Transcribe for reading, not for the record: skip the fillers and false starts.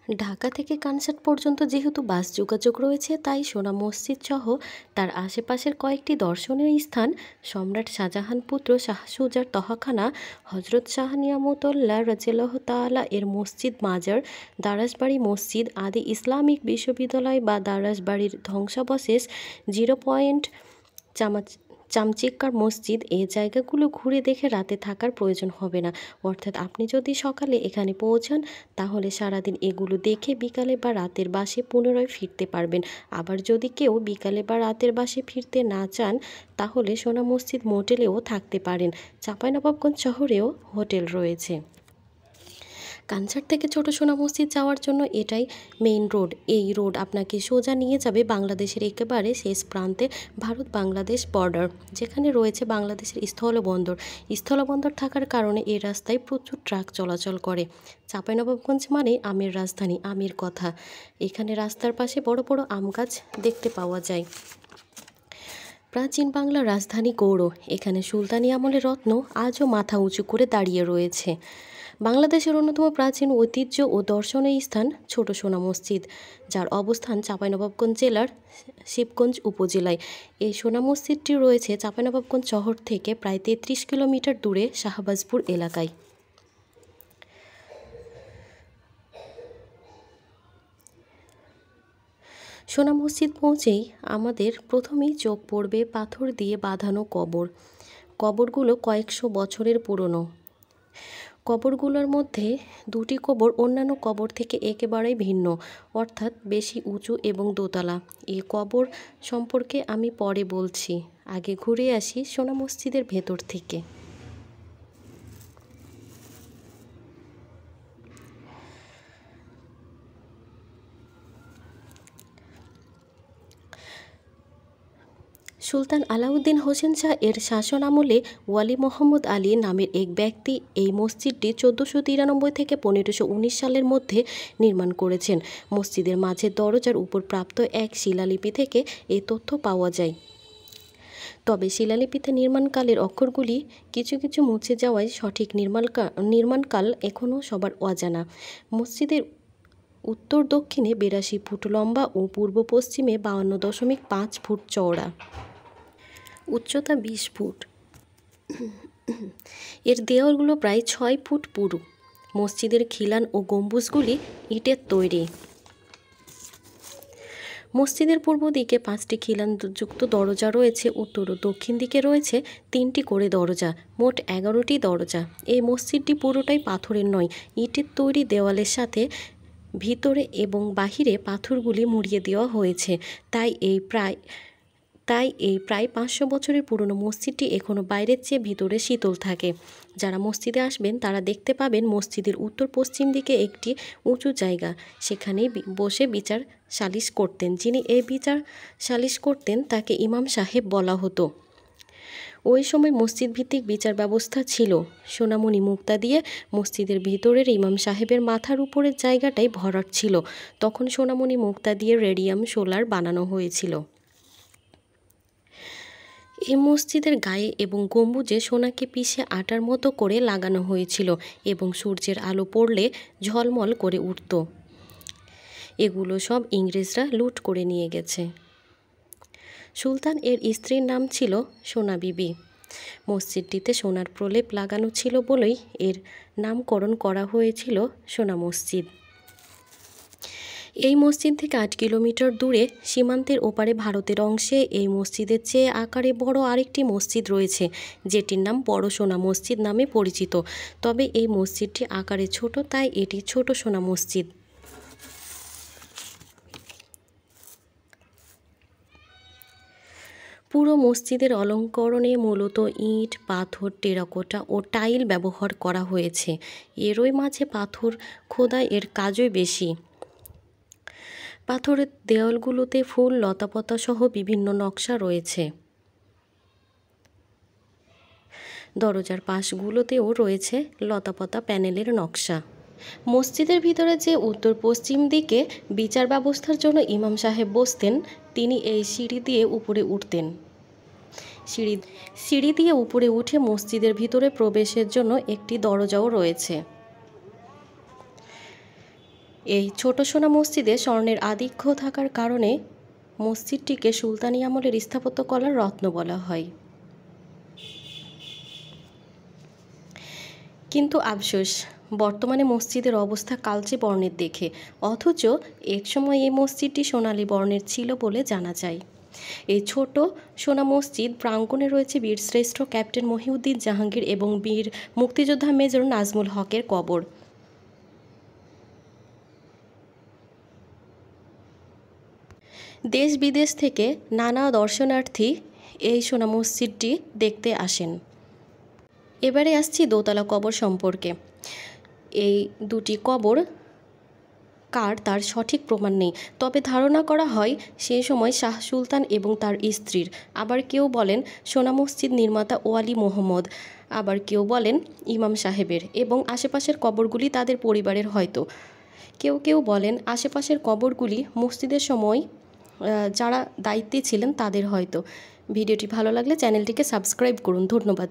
ঢাকা থেকে কানসাট পর্যন্ত যেহেতু বাস যোগাযোগ রয়েছে, তাই সোনা মসজিদ সহ তার আশেপাশের কয়েকটি দর্শনীয় স্থান, সম্রাট শাহজাহান পুত্র শাহ সুজার তহাখানা, হজরত শাহ নিয়ামতুল্লাহ রাজিয়াল্লাহু তাআলা এর মসজিদ মাজার, দারাজবাড়ি মসজিদ, আদি ইসলামিক বিশ্ববিদ্যালয় বা দারাজবাড়ির ধ্বংসাবশেষ, 0 পয়েন্ট চামচিক্কার মসজিদ, এই জায়গাগুলো ঘুরে দেখে রাতে থাকার প্রয়োজন হবে না। অর্থাৎ আপনি যদি সকালে এখানে পৌঁছান, তাহলে সারাদিন এগুলো দেখে বিকালে বা রাতের বাসে পুনরায় ফিরতে পারবেন। আবার যদি কেউ বিকালে বা রাতের বাসে ফিরতে না চান, তাহলে সোনা মসজিদ মোটেলেও থাকতে পারেন। চাঁপাইনবাবগঞ্জ শহরেও হোটেল রয়েছে। কানসাট থেকে ছোট সোনা মসজিদ যাওয়ার জন্য এটাই মেইন রোড। এই রোড আপনাকে সোজা নিয়ে যাবে বাংলাদেশের একেবারে শেষ প্রান্তে, ভারত বাংলাদেশ বর্ডার, যেখানে রয়েছে বাংলাদেশের স্থলবন্দর থাকার কারণে এই রাস্তায় প্রচুর ট্রাক চলাচল করে। চাঁপাইনবাবগঞ্জ মানে আমের রাজধানী, আমের কথা। এখানে রাস্তার পাশে বড় বড় আম গাছ দেখতে পাওয়া যায়। প্রাচীন বাংলার রাজধানী গৌড়, এখানে সুলতানি আমলের রত্ন আজও মাথা উঁচু করে দাঁড়িয়ে রয়েছে। বাংলাদেশের অন্যতম প্রাচীন ঐতিহ্য ও দর্শনীয় স্থান ছোট সোনা মসজিদ, যার অবস্থান চাঁপাইনবাবগঞ্জ জেলার শিবগঞ্জ উপজেলায়। এই সোনা মসজিদটি রয়েছে চাঁপাইনবাবগঞ্জ শহর থেকে প্রায় 33 কিলোমিটার দূরে শাহবাজপুর এলাকায়। সোনা মসজিদ পৌঁছেই আমাদের প্রথমেই চোখ পড়বে পাথর দিয়ে বাঁধানো কবরগুলো কয়েকশো বছরের পুরনো। কবরগুলোর মধ্যে দুটি কবর অন্যান্য কবর থেকে একেবারেই ভিন্ন, অর্থাৎ বেশি উঁচু এবং দোতলা। এই কবর সম্পর্কে আমি পরে বলছি, আগে ঘুরে আসি সোনা মসজিদের ভেতর থেকে। সুলতান আলাউদ্দিন হোসেন শাহ এর শাসন আমলে ওয়ালি মোহাম্মদ আলী নামের এক ব্যক্তি এই মসজিদটি 1493 থেকে 1519 সালের মধ্যে নির্মাণ করেছেন। মসজিদের মাঝের দরজার উপর প্রাপ্ত এক শিলালিপি থেকে এই তথ্য পাওয়া যায়। তবে শিলালিপিতে নির্মাণকালের অক্ষরগুলি কিছু কিছু মুছে যাওয়ায় সঠিক নির্মাণকাল এখনও সবার অজানা। মসজিদের উত্তর দক্ষিণে 82 ফুট লম্বা ও পূর্ব পশ্চিমে 52.5 ফুট চওড়া, উচ্চতা 20 ফুট। এর দেওয়ালগুলো প্রায় 6 ফুট পুরু। মসজিদের খিলান ও গম্বুজগুলি ইটের তৈরি। মসজিদের পূর্ব দিকে 5টি খিলানযুক্ত দরজা রয়েছে। উত্তর ও দক্ষিণ দিকে রয়েছে 3টি করে দরজা, মোট 11টি দরজা। এই মসজিদটি পুরোটাই পাথরের নয়, ইটের তৈরি। দেওয়ালের সাথে ভিতরে এবং বাহিরে পাথরগুলি মুড়িয়ে দেওয়া হয়েছে। তাই এই প্রায় 500 বছরের পুরনো মসজিদটি এখনও বাইরের চেয়ে ভিতরে শীতল থাকে। যারা মসজিদে আসবেন তারা দেখতে পাবেন মসজিদের উত্তর পশ্চিম দিকে একটি উঁচু জায়গা, সেখানেই বসে বিচার সালিশ করতেন। যিনি এই বিচার সালিশ করতেন তাকে ইমাম সাহেব বলা হতো। ওই সময় মসজিদ ভিত্তিক বিচার ব্যবস্থা ছিল। সোনামণি মুক্তা দিয়ে মসজিদের ভিতরের ইমাম সাহেবের মাথার উপরের জায়গাটাই ভরাট ছিল। তখন সোনামণি মুক্তা দিয়ে রেডিয়াম সোলার বানানো হয়েছিল। এই মসজিদের গায়ে এবং গম্বুজে সোনাকে পিষে আটার মতো করে লাগানো হয়েছিল এবং সূর্যের আলো পড়লে ঝলমল করে উঠত। এগুলো সব ইংরেজরা লুট করে নিয়ে গেছে। সুলতান এর স্ত্রীর নাম ছিল সোনা বিবি। মসজিদটিতে সোনার প্রলেপ লাগানো ছিল বলেই এর নামকরণ করা হয়েছিল সোনা মসজিদ। এই মসজিদ থেকে 8 কিলোমিটার দূরে সীমান্তের ওপারে ভারতের অংশে এই মসজিদের চেয়ে আকারে বড় আরেকটি মসজিদ রয়েছে, যেটির নাম বড় সোনা মসজিদ নামে পরিচিত। তবে এই মসজিদটি আকারে ছোট, তাই এটি ছোট সোনা মসজিদ। পুরো মসজিদের অলঙ্করণে মূলত ইট, পাথর, টেরাকোটা ও টাইল ব্যবহার করা হয়েছে। এরই মাঝে পাথর খোদাই এর কাজই বেশি। পাথরের দেওয়ালগুলোতে ফুল, লতাপাতা সহ বিভিন্ন নকশা রয়েছে। দরজার পাশগুলোতেও রয়েছে লতাপাতা প্যানেলের নকশা। মসজিদের ভিতরে যে উত্তর পশ্চিম দিকে বিচার ব্যবস্থার জন্য ইমাম সাহেব বসতেন, তিনি এই সিঁড়ি দিয়ে উপরে উঠতেন। সিঁড়ি দিয়ে উপরে উঠে মসজিদের ভিতরে প্রবেশের জন্য একটি দরজাও রয়েছে। এই ছোট সোনা মসজিদে স্বর্ণের আধিক্য থাকার কারণে মসজিদটিকে সুলতানি আমলের স্থাপত্যকলার রত্ন বলা হয়। কিন্তু আফসোস, বর্তমানে মসজিদের অবস্থা কালচে বর্ণের দেখে, অথচ একসময় এই মসজিদটি সোনালী বর্ণের ছিল বলে জানা যায়। এই ছোট সোনা মসজিদ প্রাঙ্গণে রয়েছে বীরশ্রেষ্ঠ ক্যাপ্টেন মহিউদ্দিন জাহাঙ্গীর এবং বীর মুক্তিযোদ্ধা মেজর নাজমুল হকের কবর। দেশ বিদেশ থেকে নানা দর্শনার্থী এই সোনা মসজিদটি দেখতে আসেন। এবারে আসছি দোতলা কবর সম্পর্কে। এই দুটি কবর কার তার সঠিক প্রমাণ নেই, তবে ধারণা করা হয় সেই সময় শাহ সুলতান এবং তার স্ত্রীর। আবার কেউ বলেন সোনা মসজিদ নির্মাতা ওয়ালি মোহাম্মদ, আবার কেউ বলেন ইমাম সাহেবের, এবং আশেপাশের কবরগুলি তাদের পরিবারের হয়তো। কেউ কেউ বলেন আশেপাশের কবরগুলি মসজিদের সময় যারা দায়িত্বে ছিলেন তাদের হয়তো। ভিডিওটি ভালো লাগলে চ্যানেলটিকে সাবস্ক্রাইব করুন। ধন্যবাদ।